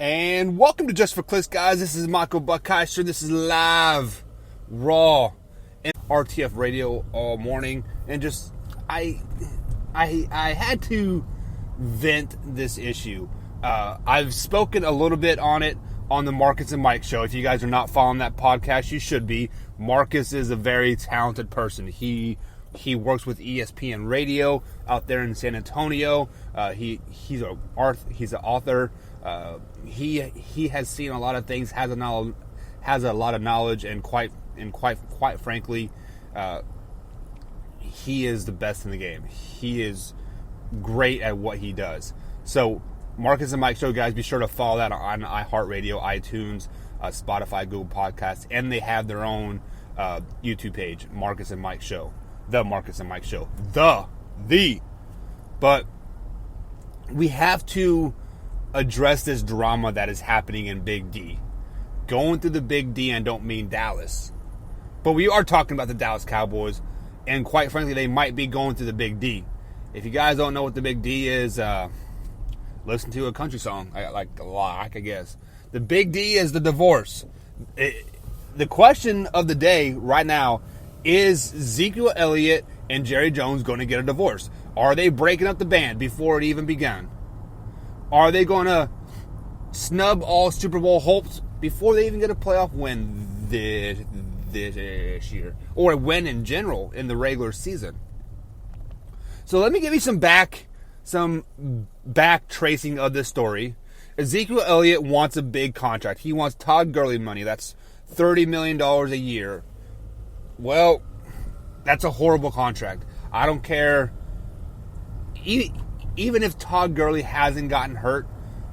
And welcome to Just for Clicks, guys. This is Michael Buckheister. This is live, raw, and RTF radio all morning. And just, I had to vent this issue. I've spoken a little bit on it on the Marcus and Mike show. If you guys are not following that podcast, you should be. Marcus is a very talented person. He works with ESPN Radio out there in San Antonio. He's an author. He has seen a lot of things, has a lot of knowledge, and quite frankly, he is the best in the game. He is great at what he does. So, Marcus and Mike Show, guys, be sure to follow that on iHeartRadio, iTunes, Spotify, Google Podcasts, and they have their own YouTube page, Marcus and Mike Show. The Marcus and Mike Show. But we have to address this drama that is happening in Big D. Going through the Big D, and don't mean Dallas. But we are talking about the Dallas Cowboys, and quite frankly, they might be going through the Big D. If you guys don't know what the Big D is, listen to a country song, I guess. The Big D is the divorce. The question of the day right now is Ezekiel Elliott and Jerry Jones going to get a divorce? Are they breaking up the band before it even began? Are they going to snub all Super Bowl hopes before they even get a playoff win this year? Or win in general in the regular season? So let me give you some back tracing of this story. Ezekiel Elliott wants a big contract. He wants Todd Gurley money. That's $30 million a year. Well, that's a horrible contract. I don't care. Even if Todd Gurley hasn't gotten hurt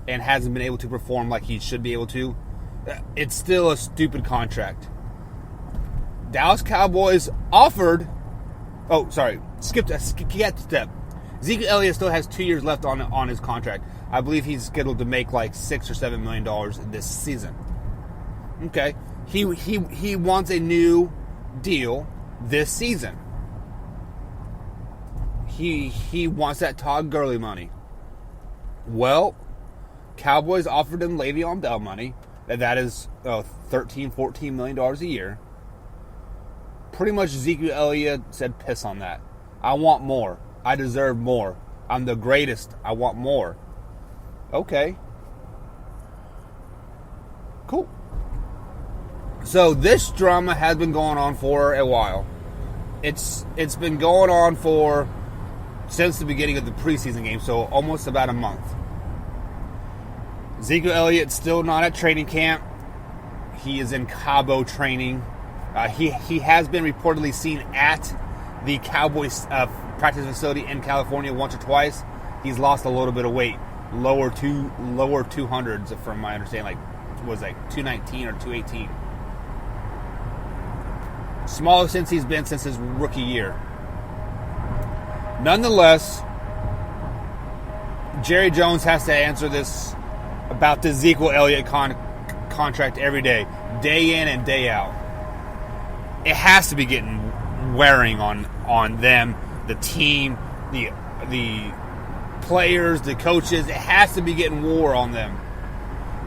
and hasn't been able to perform like he should be able to, it's still a stupid contract. Dallas Cowboys offered... skipped a step. Ezekiel Elliott still has 2 years left on his contract. I believe he's scheduled to make like $6 or $7 million this season. Okay. He wants a new deal this season. He wants that Todd Gurley money. Well, Cowboys offered him Le'Veon Bell money. That is $13, $14 million a year. Pretty much Ezekiel Elliott said, piss on that. I want more. I deserve more. I'm the greatest. I want more. Okay. Cool. So this drama has been going on for a while. It's been going on since the beginning of the preseason game, so almost about a month. Ezekiel Elliott still not at training camp. He is in Cabo training. He has been reportedly seen at the Cowboys practice facility in California once or twice. He's lost a little bit of weight, lower 200s from my understanding, like 219 or 218. Smallest since he's been since his rookie year. Nonetheless, Jerry Jones has to answer this about the Ezekiel Elliott contract every day in and day out. It has to be getting wearing on them, the team, the players, the coaches. It has to be getting wore on them.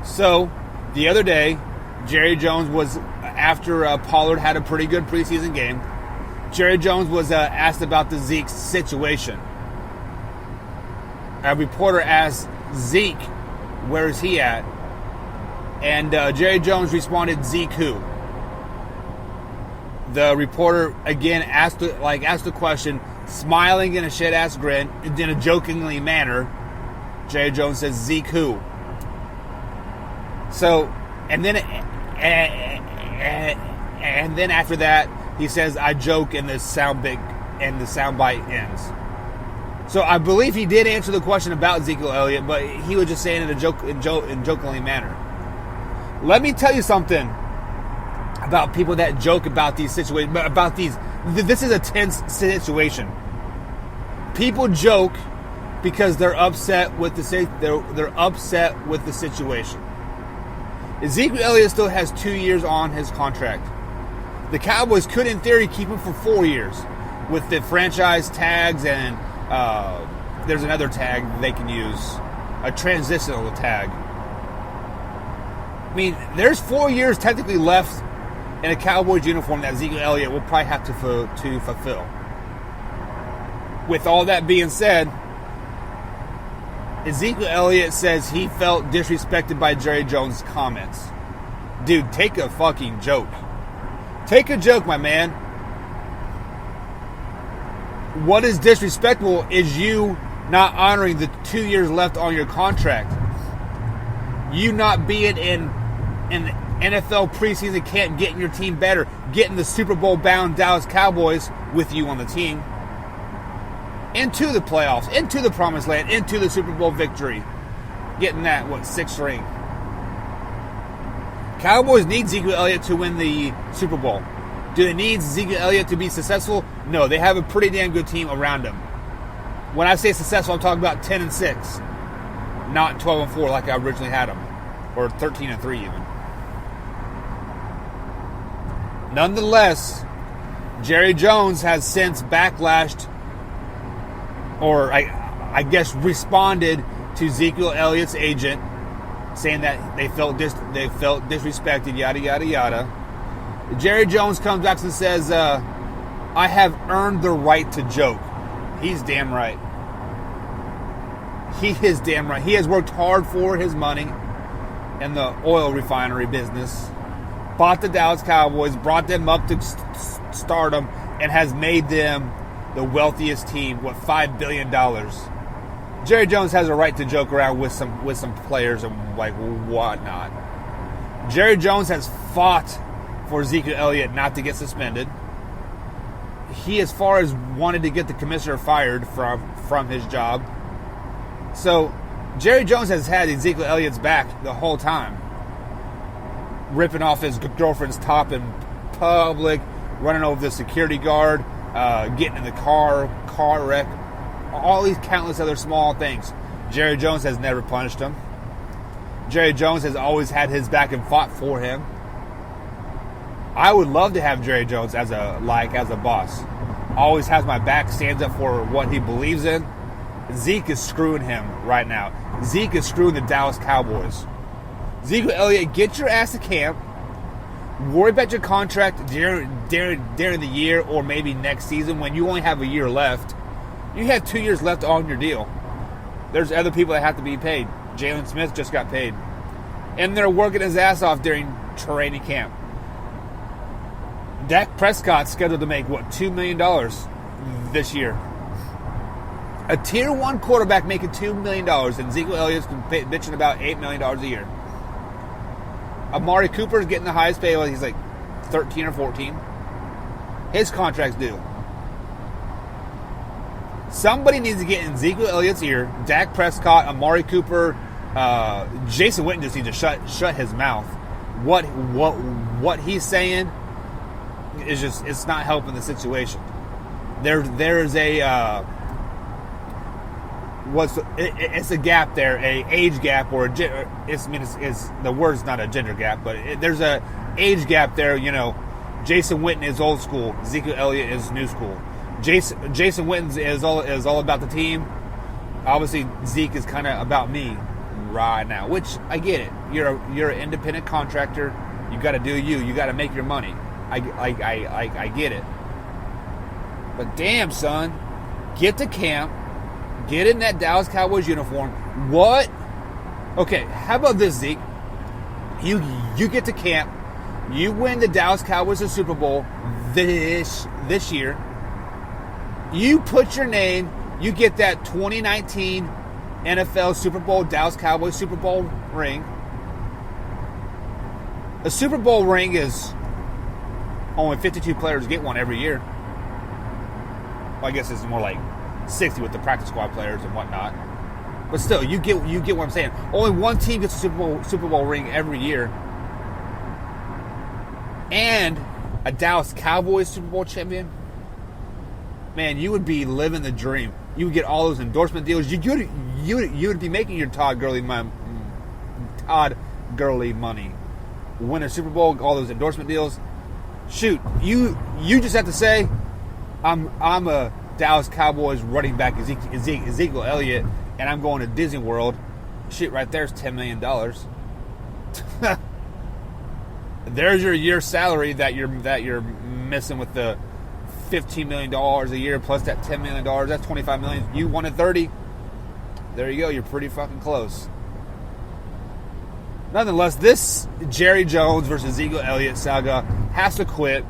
So, the other day, Jerry Jones was, after Pollard had a pretty good preseason game, Jerry Jones was asked about the Zeke situation. A reporter asked Zeke, where is he at? And Jerry Jones responded, Zeke who? The reporter again asked the question, smiling in a shit-ass grin, in a jokingly manner. Jerry Jones says, Zeke who? So, and then after that, he says, I joke, and the soundbite ends. So I believe he did answer the question about Ezekiel Elliott, but he was just saying it in jokingly manner. Let me tell you something about people that joke about these situations. This is a tense situation. People joke because they're upset with the situation. Ezekiel Elliott still has 2 years on his contract. The Cowboys could, in theory, keep him for 4 years with the franchise tags, and there's another tag they can use, a transitional tag. I mean, there's 4 years technically left in a Cowboys uniform that Ezekiel Elliott will probably have to fulfill. With all that being said, Ezekiel Elliott says he felt disrespected by Jerry Jones' comments. Dude, take a fucking joke. Take a joke, my man. What is disrespectful is you not honoring the 2 years left on your contract. You not being in NFL preseason camp, getting your team better, getting the Super Bowl bound Dallas Cowboys with you on the team into the playoffs, into the promised land, into the Super Bowl victory, getting that, 6th ring. Cowboys need Ezekiel Elliott to win the Super Bowl. Do they need Ezekiel Elliott to be successful? No, they have a pretty damn good team around him. When I say successful, I'm talking about 10-6, not 12-4 like I originally had them, or 13-3 even. Nonetheless, Jerry Jones has since backlashed, or I guess responded to Ezekiel Elliott's agent, saying that they felt disrespected, yada yada yada. Jerry Jones comes back and says, "I have earned the right to joke." He's damn right. He is damn right. He has worked hard for his money in the oil refinery business, bought the Dallas Cowboys, brought them up to stardom, and has made them the wealthiest team, $5 billion. Jerry Jones has a right to joke around with some players and whatnot. Jerry Jones has fought for Ezekiel Elliott not to get suspended. He, as far as wanted to get the commissioner fired from his job. So Jerry Jones has had Ezekiel Elliott's back the whole time, ripping off his girlfriend's top in public, running over the security guard, getting in the car wreck, all these countless other small things. Jerry Jones has never punished him. Jerry Jones has always had his back and fought for him. I would love to have Jerry Jones as a boss. Always has my back, stands up for what he believes in. Zeke is screwing him right now. Zeke is screwing the Dallas Cowboys. Ezekiel Elliott, get your ass to camp. Worry about your contract during the year or maybe next season when you only have a year left. You have 2 years left on your deal. There's other people that have to be paid. Jalen Smith just got paid. And they're working his ass off during training camp. Dak Prescott's scheduled to make, $2 million this year. A Tier 1 quarterback making $2 million, and Ezekiel Elliott's bitching about $8 million a year. Amari Cooper's getting the highest pay. He's like 13 or 14. His contract's due. Somebody needs to get in Ezekiel Elliott's ear. Dak Prescott, Amari Cooper, Jason Witten just needs to shut his mouth. What he's saying is just, it's not helping the situation. There's a it's a gap there, a age gap, or it's the word's not a gender gap, but there's a age gap there. Jason Witten is old school, Ezekiel Elliott is new school. Jason Witten is all about the team. Obviously, Zeke is kind of about me right now, which I get it. You're an independent contractor. You got to do you. You got to make your money. I get it. But damn, son, get to camp. Get in that Dallas Cowboys uniform. What? Okay, how about this, Zeke? You get to camp. You win the Dallas Cowboys a Super Bowl this year. You put your name. You get that 2019 NFL Super Bowl, Dallas Cowboys Super Bowl ring. A Super Bowl ring is only 52 players get one every year. Well, I guess it's more like 60 with the practice squad players and whatnot. But still, you get what I'm saying. Only one team gets a Super Bowl ring every year. And a Dallas Cowboys Super Bowl champion. Man, you would be living the dream. You would get all those endorsement deals. You would be making your Todd Gurley money. Win a Super Bowl, all those endorsement deals. Shoot, you just have to say, I'm a Dallas Cowboys running back Ezekiel Elliott, and I'm going to Disney World. Shit, right there's $10 million. There's your year's salary that you're missing with the $15 million a year plus that $10 million. That's $25 million. You wanted 30. There you go. You're pretty fucking close. Nonetheless, this Jerry Jones versus Ezekiel Elliott saga has to quit.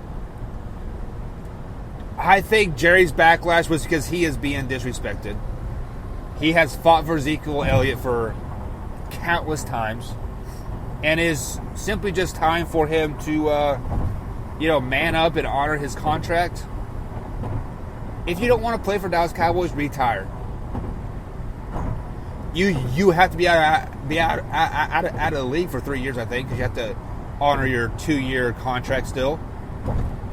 I think Jerry's backlash was because he is being disrespected. He has fought for Ezekiel Elliott for countless times. And is simply just time for him to, man up and honor his contract. If you don't want to play for Dallas Cowboys, retire. You have to be out of the league for 3 years, I think, because you have to honor your 2-year contract still,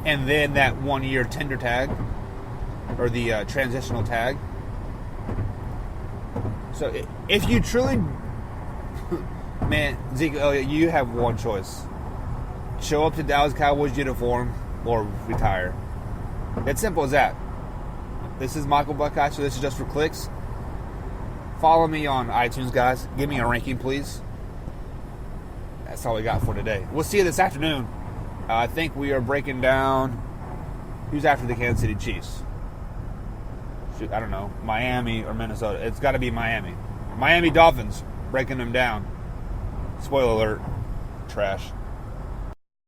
and then that 1-year tender tag or the transitional tag. So if you truly, man, Zeke Elliott, you have one choice: show up to Dallas Cowboys uniform or retire. It's simple as that. This is Michael Buckeye, so this is just for clicks. Follow me on iTunes, guys. Give me a ranking, please. That's all we got for today. We'll see you this afternoon. I think we are breaking down who's after the Kansas City Chiefs. Shoot, I don't know, Miami or Minnesota. It's got to be Miami. Miami Dolphins, breaking them down. Spoiler alert, trash.